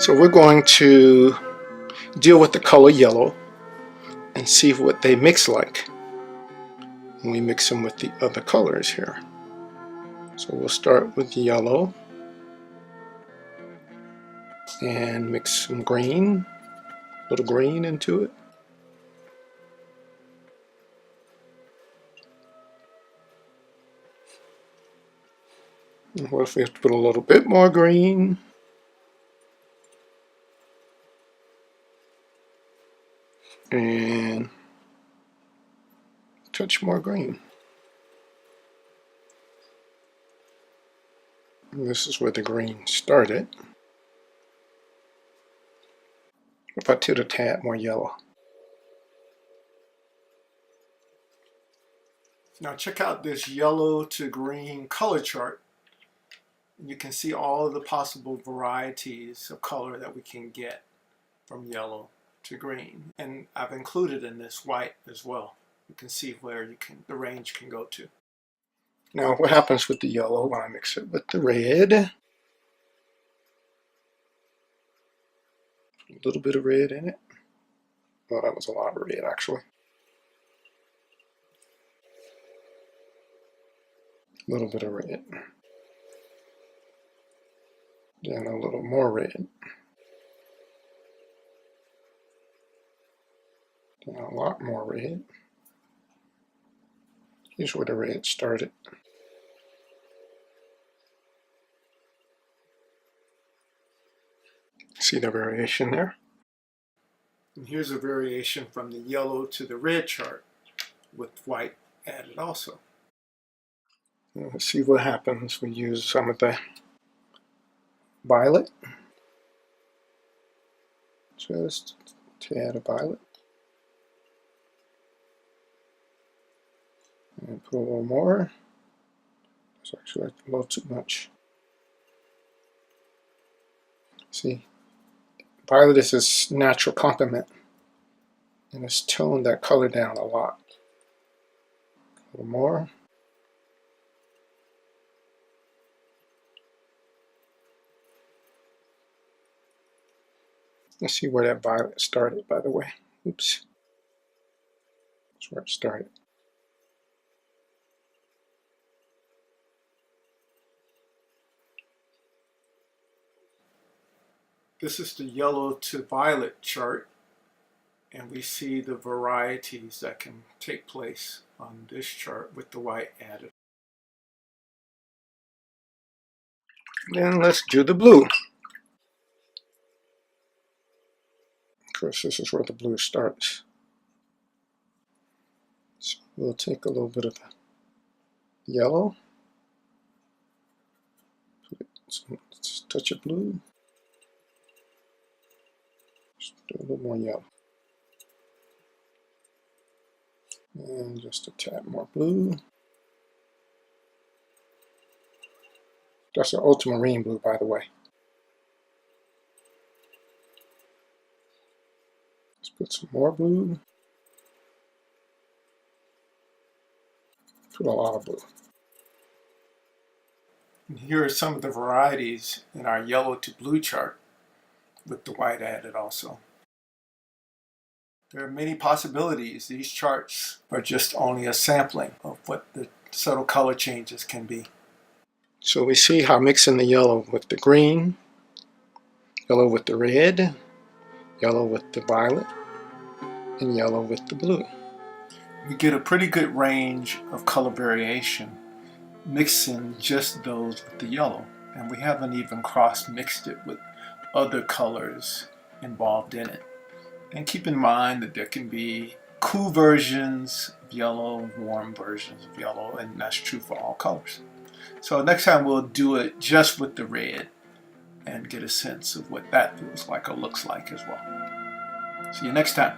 So we're going to deal with the color yellow and see what they mix like when we mix them with the other colors here. So we'll start with yellow and mix some green, a little green into it. And what if we have to put a little bit more green? And touch more green. And this is where the green started. If I did a tad more yellow. Now check out this yellow to green color chart. You can see all of the possible varieties of color that we can get from yellow to green. And I've included in this white as well. You can see where the range can go to. Now what happens with the yellow when I mix it with the red? A little bit of red in it. Well, that was a lot of red actually. A little bit of red. Then a little more red. Then a lot more red. Here's where the red started. See the variation there? And here's a variation from the yellow to the red chart with white added also. And let's see what happens. We use some of the violet. Just to add a violet. And put a little more. It's actually a little too much. See, violet is its natural complement, and it's toned that color down a lot. A little more. Let's see where that violet started, by the way. Oops. That's where it started. This is the yellow to violet chart, and we see the varieties that can take place on this chart with the white added. Then let's do the blue. Of course, this is where the blue starts. So we'll take a little bit of the yellow, put some touch of blue, just do a little more yellow, and just a tad more blue. That's an ultramarine blue, by the way. Let's put some more blue. Put a lot of blue. And here are some of the varieties in our yellow to blue chart with the white added also. There are many possibilities. These charts are just only a sampling of what the subtle color changes can be. So we see how mixing the yellow with the green, yellow with the red, yellow with the violet, and yellow with the blue. We get a pretty good range of color variation mixing just those with the yellow, and we haven't even cross-mixed it with other colors involved in it. And keep in mind that there can be cool versions of yellow, warm versions of yellow, and that's true for all colors. So next time we'll do it just with the red and get a sense of what that feels like or looks like as well. See you next time.